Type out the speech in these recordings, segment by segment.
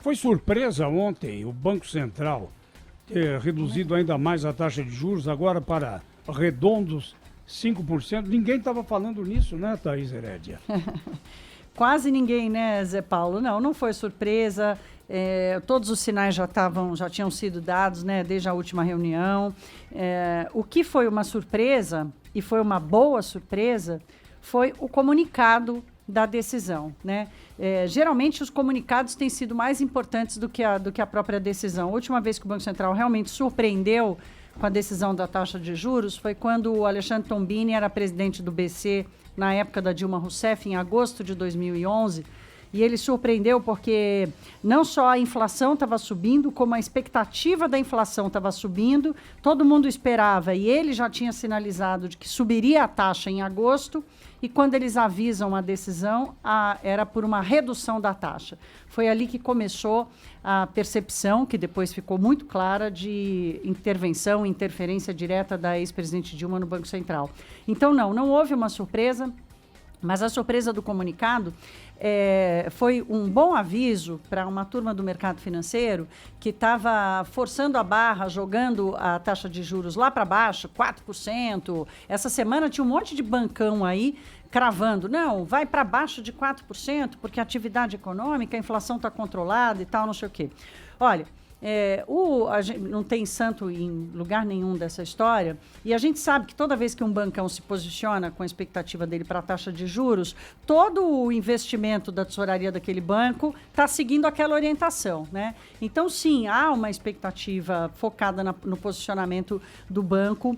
Foi surpresa ontem o Banco Central ter reduzido ainda mais a taxa de juros, agora para redondos 5%. Ninguém estava falando nisso, né, Thaís Herédia? Quase ninguém, né, Zé Paulo? Não foi surpresa. Todos os sinais já tinham sido dados, né, desde a última reunião. O que foi uma surpresa, e foi uma boa surpresa, foi o comunicado da decisão, né? Geralmente os comunicados têm sido mais importantes do que a própria decisão. A última vez que o Banco Central realmente surpreendeu com a decisão da taxa de juros foi quando o Alexandre Tombini era presidente do BC na época da Dilma Rousseff, em agosto de 2011, e ele surpreendeu porque não só a inflação estava subindo, como a expectativa da inflação estava subindo, todo mundo esperava, e ele já tinha sinalizado de que subiria a taxa em agosto, e quando eles avisam a decisão, era por uma redução da taxa. Foi ali que começou a percepção, que depois ficou muito clara, de intervenção, interferência direta da ex-presidente Dilma no Banco Central. Então, não houve uma surpresa, mas a surpresa do comunicado foi um bom aviso para uma turma do mercado financeiro que estava forçando a barra, jogando a taxa de juros lá para baixo, 4%. Essa semana tinha um monte de bancão aí cravando, não, vai para baixo de 4%, porque a atividade econômica, a inflação está controlada e tal, não sei o quê. Olha, a gente não tem santo em lugar nenhum dessa história, e a gente sabe que toda vez que um bancão se posiciona com a expectativa dele para a taxa de juros, todo o investimento da tesouraria daquele banco está seguindo aquela orientação, né? Então, sim, há uma expectativa focada no posicionamento do banco,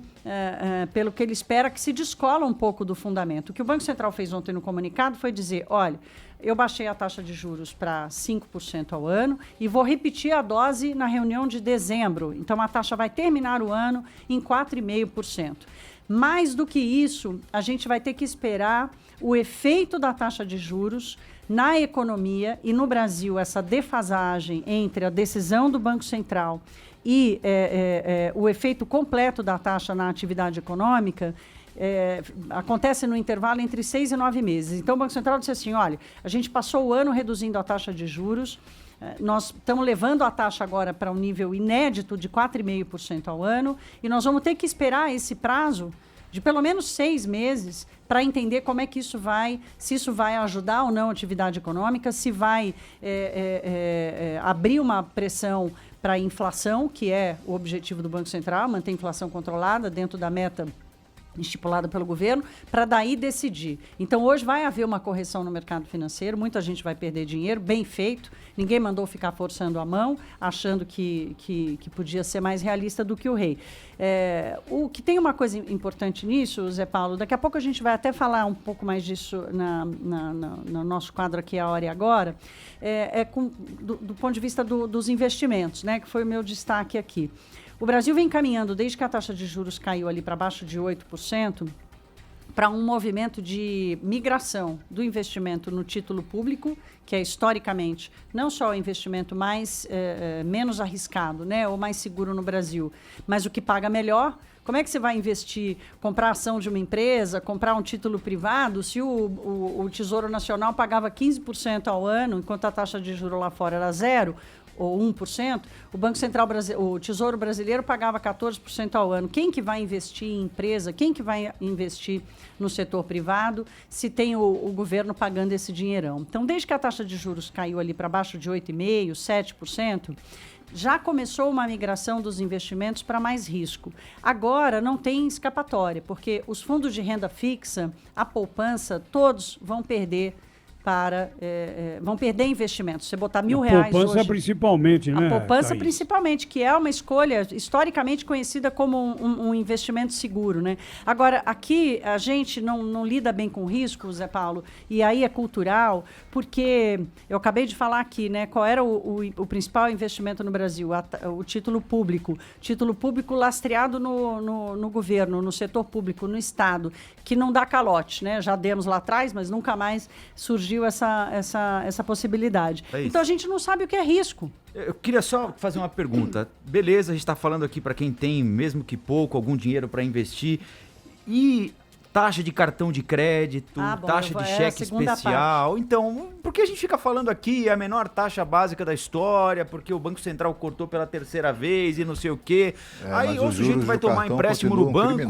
pelo que ele espera que se descola um pouco do fundamento. O que o Banco Central fez ontem no comunicado foi dizer, olha, eu baixei a taxa de juros para 5% ao ano e vou repetir a dose na reunião de dezembro. Então, a taxa vai terminar o ano em 4,5%. Mais do que isso, a gente vai ter que esperar o efeito da taxa de juros na economia, e no Brasil essa defasagem entre a decisão do Banco Central e o efeito completo da taxa na atividade econômica acontece no intervalo entre 6 e 9 meses. Então, o Banco Central disse assim, olha, a gente passou o ano reduzindo a taxa de juros, nós estamos levando a taxa agora para um nível inédito de 4,5% ao ano, e nós vamos ter que esperar esse prazo de pelo menos 6 meses para entender como é que isso vai, se isso vai ajudar ou não a atividade econômica, se vai abrir uma pressão para a inflação, que é o objetivo do Banco Central, manter a inflação controlada dentro da meta estipulada pelo governo, para daí decidir. Então, hoje vai haver uma correção no mercado financeiro, muita gente vai perder dinheiro, bem feito, ninguém mandou ficar forçando a mão, achando que podia ser mais realista do que o rei. O que tem uma coisa importante nisso, Zé Paulo, daqui a pouco a gente vai até falar um pouco mais disso no nosso quadro aqui, A Hora e Agora, do ponto de vista dos investimentos, né, que foi o meu destaque aqui. O Brasil vem caminhando, desde que a taxa de juros caiu ali para baixo de 8%, para um movimento de migração do investimento no título público, que é historicamente não só o investimento menos arriscado, né, ou mais seguro no Brasil, mas o que paga melhor. Como é que você vai investir, comprar ação de uma empresa, comprar um título privado, se o Tesouro Nacional pagava 15% ao ano, enquanto a taxa de juros lá fora era 0%, ou 1%, o Banco Central o Tesouro Brasileiro pagava 14% ao ano. Quem que vai investir em empresa? Quem que vai investir no setor privado se tem o governo pagando esse dinheirão? Então, desde que a taxa de juros caiu ali para baixo de 8,5%, 7%, já começou uma migração dos investimentos para mais risco. Agora não tem escapatória, porque os fundos de renda fixa, a poupança, todos vão perder vão perder investimentos. Você botar R$1.000 hoje... A poupança principalmente, né, A poupança Thaís? Principalmente, que é uma escolha historicamente conhecida como um investimento seguro, né? Agora, aqui a gente não lida bem com risco, Zé Paulo, e aí é cultural, porque eu acabei de falar aqui, né? Qual era o principal investimento no Brasil? O título público. Título público lastreado no governo, no setor público, no Estado, que não dá calote, né? Já demos lá atrás, mas nunca mais surgiu essa possibilidade. Então a gente não sabe o que é risco. Eu queria só fazer uma pergunta. Beleza, a gente está falando aqui para quem tem, mesmo que pouco, algum dinheiro para investir. E taxa de cartão de crédito, Bom, taxa de é a cheque segunda especial. parte. Então, por que a gente fica falando aqui a menor taxa básica da história, porque o Banco Central cortou pela terceira vez e não sei o quê. Aí o sujeito vai tomar empréstimo no banco.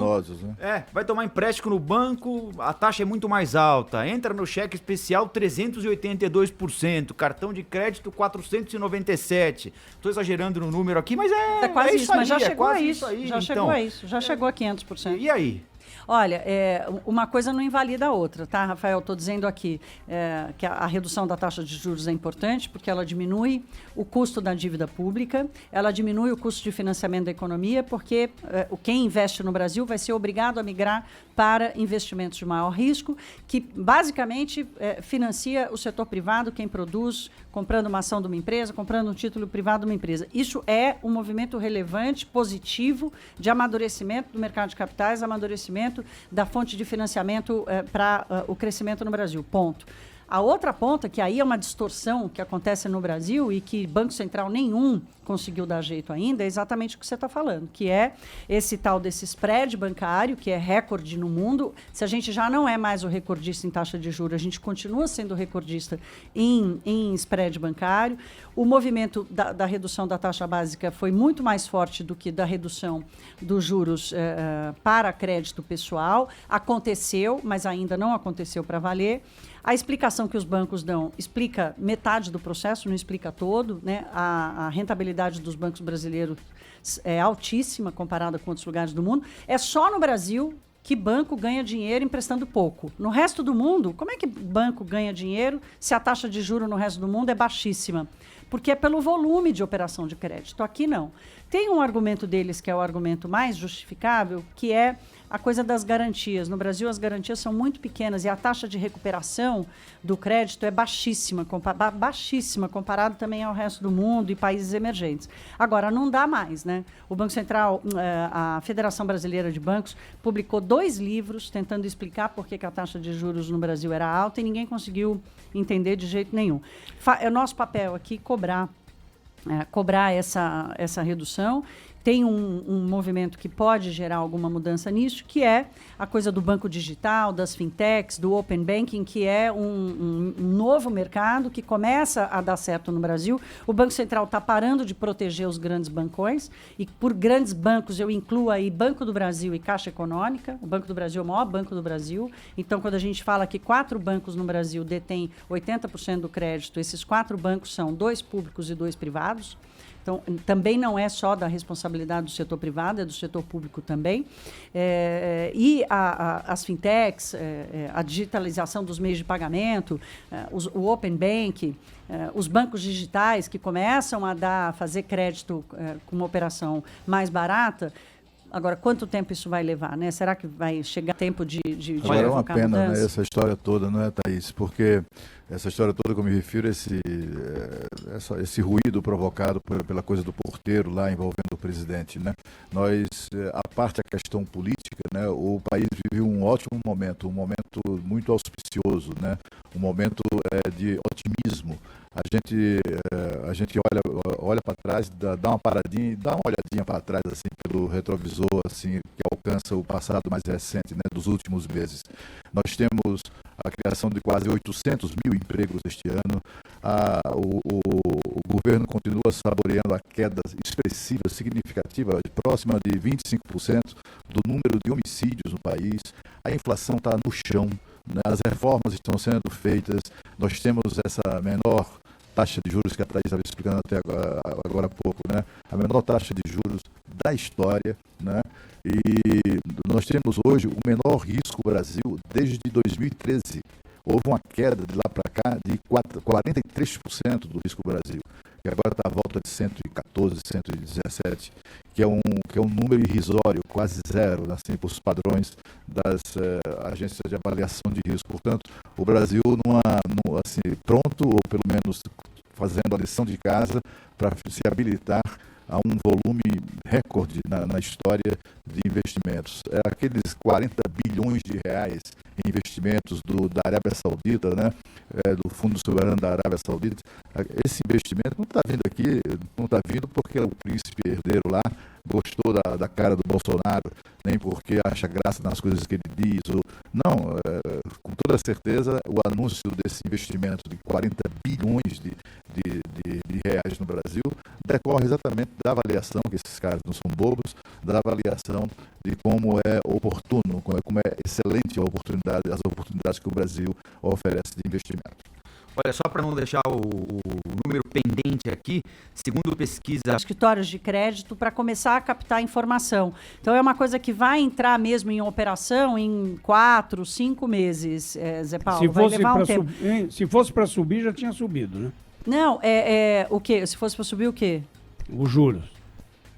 Né? Vai tomar empréstimo no banco, a taxa é muito mais alta. Entra no cheque especial 382%, cartão de crédito 497%. Estou exagerando no número aqui, mas é quase isso, mas já chegou a isso. Já chegou a 500%. E aí? Olha, uma coisa não invalida a outra, tá, Rafael? Estou dizendo aqui que a redução da taxa de juros é importante porque ela diminui o custo da dívida pública, ela diminui o custo de financiamento da economia, porque quem investe no Brasil vai ser obrigado a migrar para investimentos de maior risco, que basicamente financia o setor privado, quem produz, comprando uma ação de uma empresa, comprando um título privado de uma empresa. Isso é um movimento relevante, positivo, de amadurecimento do mercado de capitais, amadurecimento da fonte de financiamento para o crescimento no Brasil. Ponto. A outra ponta, que aí é uma distorção que acontece no Brasil e que Banco Central nenhum conseguiu dar jeito ainda, é exatamente o que você está falando, que é esse tal desse spread bancário, que é recorde no mundo. Se a gente já não é mais o recordista em taxa de juros, a gente continua sendo recordista em spread bancário. O movimento da redução da taxa básica foi muito mais forte do que da redução dos juros para crédito pessoal. Aconteceu, mas ainda não aconteceu para valer. A explicação que os bancos dão explica metade do processo, não explica todo, né? A rentabilidade dos bancos brasileiros é altíssima comparada com outros lugares do mundo. É só no Brasil que banco ganha dinheiro emprestando pouco. No resto do mundo, como é que banco ganha dinheiro se a taxa de juros no resto do mundo é baixíssima? Porque é pelo volume de operação de crédito. Aqui não. Tem um argumento deles que é o argumento mais justificável, que é a coisa das garantias. No Brasil, as garantias são muito pequenas e a taxa de recuperação do crédito é baixíssima comparado também ao resto do mundo e países emergentes. Agora, não dá mais, né? O Banco Central, a Federação Brasileira de Bancos, publicou 2 livros tentando explicar por que a taxa de juros no Brasil era alta e ninguém conseguiu entender de jeito nenhum. É o nosso papel aqui cobrar essa redução. Tem um movimento que pode gerar alguma mudança nisso, que é a coisa do banco digital, das fintechs, do open banking, que é um novo mercado que começa a dar certo no Brasil. O Banco Central está parando de proteger os grandes bancões, e por grandes bancos eu incluo aí Banco do Brasil e Caixa Econômica. O Banco do Brasil é o maior banco do Brasil. Então, quando a gente fala que 4 bancos no Brasil detêm 80% do crédito, esses 4 bancos são 2 públicos e 2 privados. Então, também não é só da responsabilidade do setor privado, é do setor público também. E as fintechs, a digitalização dos meios de pagamento, o open bank, os bancos digitais que começam a fazer crédito com uma operação mais barata. Agora, quanto tempo isso vai levar, né? Será que vai chegar tempo de Agora é uma pena, né, essa história toda, não é, Thaís? Porque essa história toda que eu me refiro, esse ruído provocado pela coisa do porteiro lá envolvendo o presidente, né? A parte da questão política, né, o país vive um ótimo momento, um momento muito auspicioso, né? Um momento de otimismo. A gente olha para trás, dá uma paradinha, dá uma olhadinha para trás assim pelo retrovisor, assim, que alcança o passado mais recente, né, dos últimos meses. Nós temos a criação de quase 800 mil empregos este ano. O governo continua saboreando a queda expressiva, significativa, próxima de 25% do número de homicídios no país. A inflação está no chão, né? As reformas estão sendo feitas. Nós temos essa menor taxa de juros que a Thaís estava explicando até agora há pouco, né? A menor taxa de juros da história, né? E nós temos hoje o menor risco Brasil desde 2013. Houve uma queda de lá para cá de 43% do risco Brasil, que agora está à volta de 114, 117, que é um número irrisório, quase zero, assim, por os padrões das agências de avaliação de risco. Portanto, o Brasil assim, pronto, ou pelo menos fazendo a lição de casa para se habilitar a um volume recorde na história de investimentos. Aqueles 40 bilhões de reais em investimentos da Arábia Saudita, né, do Fundo Soberano da Arábia Saudita, esse investimento não está vindo aqui, não está vindo porque o príncipe herdeiro lá gostou da cara do Bolsonaro, nem porque acha graça nas coisas que ele diz. Não, com toda certeza, o anúncio desse investimento de 40 bilhões de reais no Brasil decorre exatamente da avaliação, que esses caras não são bobos, da avaliação de como é oportuno, como é excelente as oportunidades que o Brasil oferece de investimento. Olha, só para não deixar o número pendente aqui, segundo pesquisa... Escritórios de crédito para começar a captar informação. Então, é uma coisa que vai entrar mesmo em operação em 4, 5 meses, Zé Paulo. Vai levar um tempo. Se fosse para subir, já tinha subido, né? Não, o quê? Se fosse para subir, o quê? Os juros.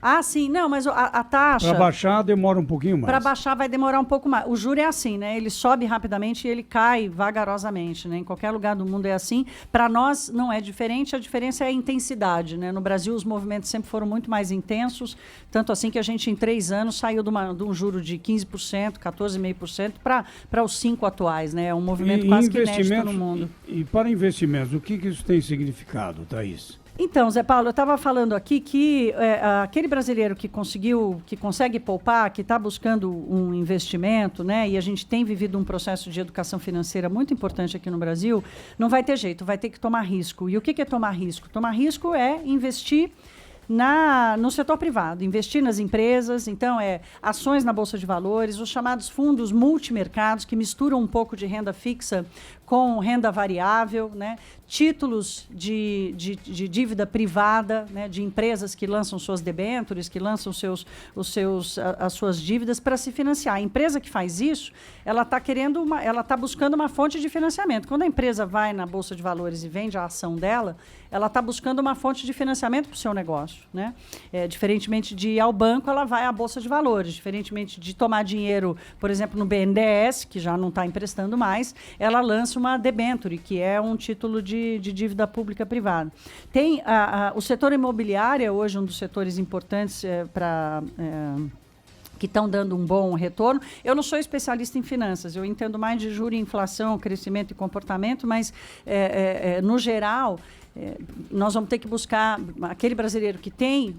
Ah, sim. Não, mas a taxa... Para baixar, demora um pouquinho mais. Para baixar, vai demorar um pouco mais. O juro é assim, né? Ele sobe rapidamente e ele cai vagarosamente, né? Em qualquer lugar do mundo é assim. Para nós, não é diferente. A diferença é a intensidade, né? No Brasil, os movimentos sempre foram muito mais intensos. Tanto assim que a gente, em 3 anos, saiu de um juro de 15%, 14,5% para os 5 atuais, né? É um movimento quase que inédito no mundo. E para investimentos, o que isso tem significado, Thaís? Então, Zé Paulo, eu estava falando aqui que aquele brasileiro que consegue poupar, que está buscando um investimento, né, e a gente tem vivido um processo de educação financeira muito importante aqui no Brasil, não vai ter jeito, vai ter que tomar risco. E o que é tomar risco? Tomar risco é investir no setor privado, investir nas empresas, então ações na Bolsa de Valores, os chamados fundos multimercados, que misturam um pouco de renda fixa com renda variável, né? Títulos de dívida privada, né? De empresas que lançam suas debêntures, que lançam as suas dívidas para se financiar. A empresa que faz isso, ela está buscando uma fonte de financiamento. Quando a empresa vai na Bolsa de Valores e vende a ação dela, ela está buscando uma fonte de financiamento para o seu negócio, né? Diferentemente de ir ao banco, ela vai à Bolsa de Valores. Diferentemente de tomar dinheiro, por exemplo, no BNDES, que já não está emprestando mais, ela lança uma debenture, que é um título de dívida pública privada. Tem o setor imobiliário, é hoje um dos setores importantes que estão dando um bom retorno. Eu não sou especialista em finanças, eu entendo mais de juros, inflação, crescimento e comportamento, mas, no geral, nós vamos ter que buscar aquele brasileiro que tem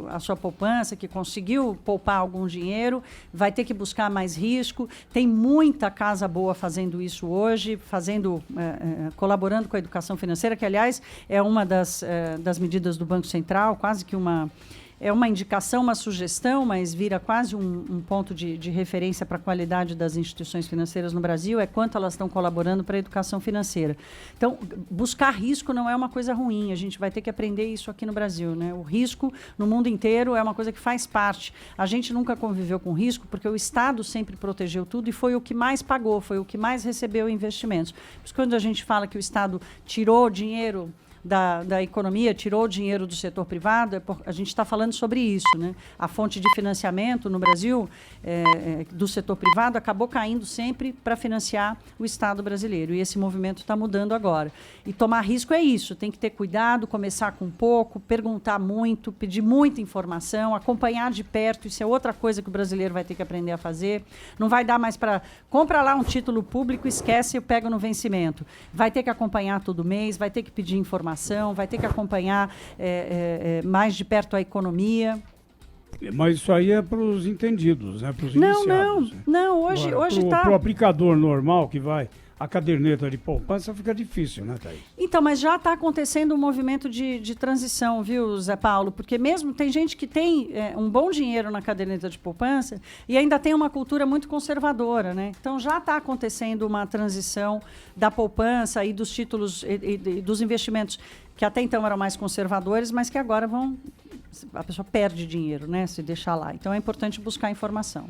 a sua poupança, que conseguiu poupar algum dinheiro, vai ter que buscar mais risco. Tem muita casa boa fazendo isso hoje, colaborando com a educação financeira, que, aliás, é uma das medidas do Banco Central, quase que uma indicação, uma sugestão, mas vira quase um ponto de referência para a qualidade das instituições financeiras no Brasil, é quanto elas estão colaborando para a educação financeira. Então, buscar risco não é uma coisa ruim, a gente vai ter que aprender isso aqui no Brasil, né? O risco no mundo inteiro é uma coisa que faz parte. A gente nunca conviveu com risco porque o Estado sempre protegeu tudo e foi o que mais pagou, foi o que mais recebeu investimentos. Por isso, quando a gente fala que o Estado tirou dinheiro da economia, tirou o dinheiro do setor privado, a gente está falando sobre isso, né? A fonte de financiamento no Brasil do setor privado acabou caindo sempre para financiar o Estado brasileiro, e esse movimento está mudando agora. E tomar risco é isso, tem que ter cuidado, começar com pouco, perguntar muito, pedir muita informação, acompanhar de perto, isso é outra coisa que o brasileiro vai ter que aprender a fazer. Não vai dar mais para... Compra lá um título público, esquece, eu pego no vencimento. Vai ter que acompanhar todo mês, vai ter que pedir informação, vai ter que acompanhar mais de perto a economia. Mas isso aí é para os entendidos, né? Para os iniciados. Não, hoje está... Para o aplicador normal que vai, a caderneta de poupança fica difícil, né, Thaís? Então, mas já está acontecendo um movimento de transição, viu, Zé Paulo? Porque mesmo tem gente que tem um bom dinheiro na caderneta de poupança e ainda tem uma cultura muito conservadora, né? Então, já está acontecendo uma transição da poupança e dos títulos e dos investimentos que até então eram mais conservadores, mas que agora a pessoa perde dinheiro, né, se deixar lá. Então, é importante buscar informação.